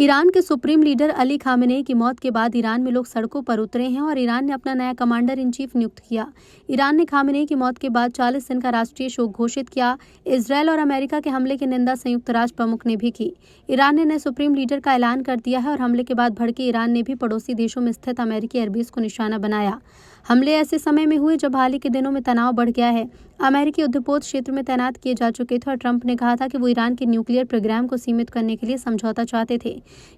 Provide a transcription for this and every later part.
ایران کے supreme leader علی خامنئی کی موت کے بعد ایران میں لوگ سڑکوں پر اترے ہیں اور ایران نے اپنا نیا کمانڈر ان چیف نیوکت کیا۔ ایران نے خامنئی کی موت کے بعد 40 دن کا راشٹریہ شوک گھوشت کیا۔ اسرائیل اور امریکہ کے حملے کی نندا سیوکت راشٹر پرمکھ نے بھی کی۔ ایران نے نئے سپریم لیڈر کا اعلان کر دیا ہے اور حملے کے بعد بھڑکے ایران نے بھی پڑوسی دیشوں میں استھت امریکی ایئر بیس کو نشانہ بنایا۔ حملے ایسے سمے میں ہوئے جب حال ہی کے دنوں میں تناؤ بڑھ گیا ہے۔ امریکی ادھپوت چھیتر میں تعینات کیے جا چکے تھے اور ٹرمپ نے کہا تھا کہ وہ ایران کے نیوکلیئر پروگرام کو سیمت کرنے کے لیے سمجھوتا چاہتے تھے۔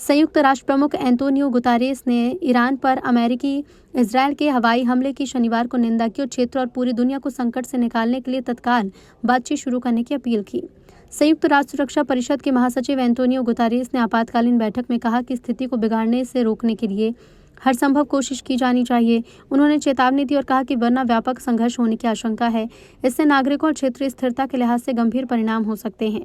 سیوکت راشٹر پرمکھ اینٹونیو گوتاریس نے ایران پر امریکی اسرائیل کے ہوائی حملے کی شنیوار کو نندا کی اور چھیتر اور پوری دنیا کو سنکٹ سے نکالنے کے لیے تتکال بات چیت شروع کرنے کی اپیل کی۔ سیوکت راشٹر سرکشا پریشد کے مہاسچیو اینٹونیو گوتاریس نے آپاتکالین بیٹھک میں کہا کہ استھتی کو بگاڑنے سے روکنے کے لیے ہر سمبھو کوشش کی جانی چاہیے۔ انہوں نے چیتاونی دی اور کہا کہ ورنہ ویاپک سنگھرش ہونے کی آشنکا ہے۔ اس سے ناگرکوں اور چھیتری استھرتا کے لحاظ سے گمبھیر پرینام ہو سکتے ہیں۔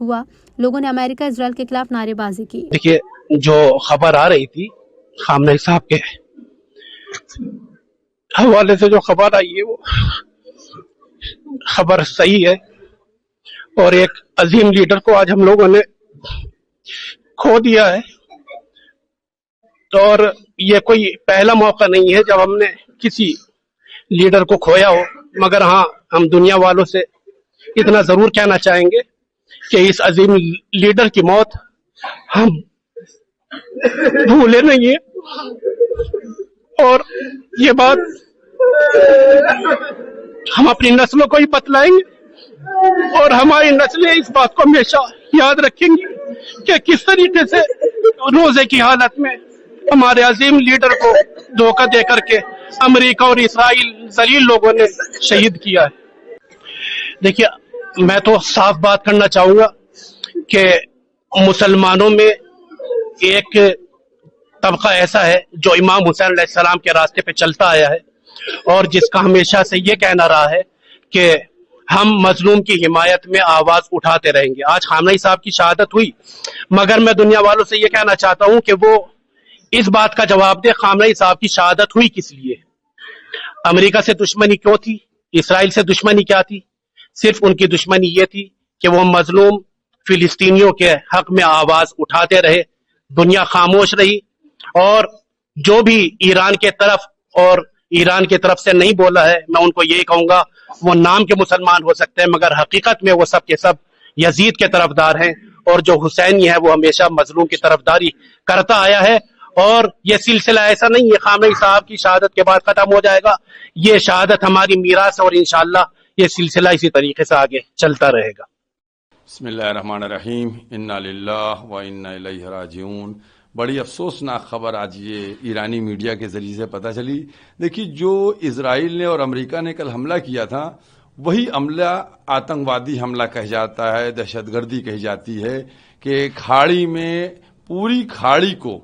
ہوا، لوگوں نے امریکہ اسرائیل کے خلاف نعرے بازی کی۔ دیکھیے، جو خبر آ رہی تھی خامنئی صاحب کے حوالے سے جو خبر آئی ہے وہ خبر صحیح ہے، اور ایک عظیم لیڈر کو آج ہم لوگوں نے کھو دیا ہے، اور یہ کوئی پہلا موقع نہیں ہے جب ہم نے کسی لیڈر کو کھویا ہو، مگر ہاں ہم دنیا والوں سے اتنا ضرور کہنا چاہیں گے کہ اس عظیم لیڈر کی موت ہم بھولے نہیں ہیں، اور یہ بات ہم اپنی نسلوں کو ہی بتلائیں گے، اور ہماری نسلیں اس بات کو ہمیشہ یاد رکھیں گی کہ کس طریقے سے روزے کی حالت میں ہمارے عظیم لیڈر کو دھوکہ دے کر کے امریکہ اور اسرائیل ذلیل لوگوں نے شہید کیا ہے۔ دیکھیے، میں تو صاف بات کرنا چاہوں گا کہ مسلمانوں میں ایک طبقہ ایسا ہے جو امام حسین علیہ السلام کے راستے پہ چلتا آیا ہے، اور جس کا ہمیشہ سے یہ کہنا رہا ہے کہ ہم مظلوم کی حمایت میں آواز اٹھاتے رہیں گے۔ آج خامنئی صاحب کی شہادت ہوئی، مگر میں دنیا والوں سے یہ کہنا چاہتا ہوں کہ وہ اس بات کا جواب دے خامنئی صاحب کی شہادت ہوئی کس لیے، امریکہ سے دشمنی کیوں تھی، اسرائیل سے دشمنی کیا تھی؟ صرف ان کی دشمنی یہ تھی کہ وہ مظلوم فلسطینیوں کے حق میں آواز اٹھاتے رہے، دنیا خاموش رہی، اور جو بھی ایران کے طرف اور ایران کی طرف سے نہیں بولا ہے، میں ان کو یہی کہوں گا وہ نام کے مسلمان ہو سکتے ہیں مگر حقیقت میں وہ سب کے سب یزید کے طرفدار ہیں، اور جو حسینی ہے وہ ہمیشہ مظلوم کی طرفداری کرتا آیا ہے، اور یہ سلسلہ ایسا نہیں ہے خامنئی صاحب کی شہادت کے بعد ختم ہو جائے گا، یہ شہادت ہماری میراث ہے، اور انشاءاللہ یہ سلسلہ اسی طریقے سے آگے چلتا رہے گا۔ بسم اللہ الرحمن الرحیم، انا للہ و انا الیہ راجعون۔ بڑی افسوسناک خبر آج یہ ایرانی میڈیا کے ذریعے سے پتہ چلی۔ دیکھیے، جو اسرائیل نے اور امریکہ نے کل حملہ کیا تھا، وہی عملہ آتنکوادی حملہ کہہ جاتا ہے، دہشت گردی کہی جاتی ہے، کہ کھاڑی میں پوری کھاڑی کو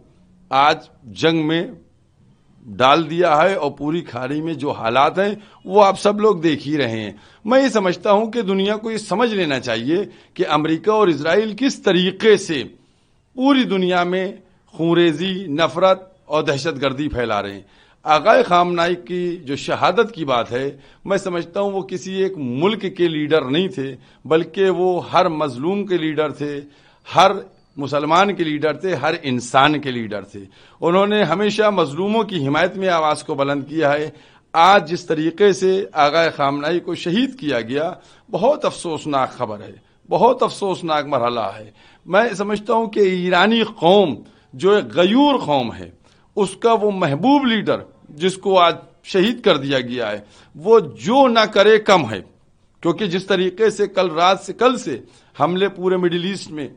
آج جنگ میں ڈال دیا ہے، اور پوری کھاڑی میں جو حالات ہیں وہ آپ سب لوگ دیکھ ہی رہے ہیں۔ میں یہ سمجھتا ہوں کہ دنیا کو یہ سمجھ لینا چاہیے کہ امریکہ اور اسرائیل کس طریقے سے پوری دنیا میں خونریزی، نفرت اور دہشت گردی پھیلا رہے ہیں۔ آقائے خامنئی کی جو شہادت کی بات ہے، میں سمجھتا ہوں وہ کسی ایک ملک کے لیڈر نہیں تھے، بلکہ وہ ہر مظلوم کے لیڈر تھے، ہر مسلمان کے لیڈر تھے، ہر انسان کے لیڈر تھے۔ انہوں نے ہمیشہ مظلوموں کی حمایت میں آواز کو بلند کیا ہے۔ آج جس طریقے سے آقائے خامنئی کو شہید کیا گیا، بہت افسوسناک خبر ہے، بہت افسوسناک مرحلہ ہے۔ میں سمجھتا ہوں کہ ایرانی قوم جو ایک غیور قوم ہے، اس کا وہ محبوب لیڈر جس کو آج شہید کر دیا گیا ہے، وہ جو نہ کرے کم ہے، کیونکہ جس طریقے سے کل سے حملے پورے مڈل ایسٹ میں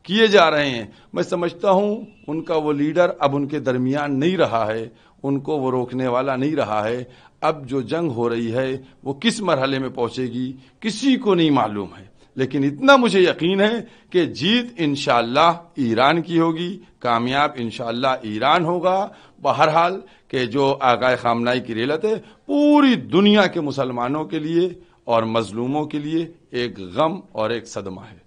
کیے جا رہے ہیں، میں سمجھتا ہوں ان کا وہ لیڈر اب ان کے درمیان نہیں رہا ہے، ان کو وہ روکنے والا نہیں رہا ہے۔ اب جو جنگ ہو رہی ہے وہ کس مرحلے میں پہنچے گی کسی کو نہیں معلوم ہے، لیکن اتنا مجھے یقین ہے کہ جیت انشاءاللہ ایران کی ہوگی، کامیاب انشاءاللہ ایران ہوگا۔ بہرحال کہ جو آقائے خامنئی کی ریلت ہے پوری دنیا کے مسلمانوں کے لیے اور مظلوموں کے لیے ایک غم اور ایک صدمہ ہے۔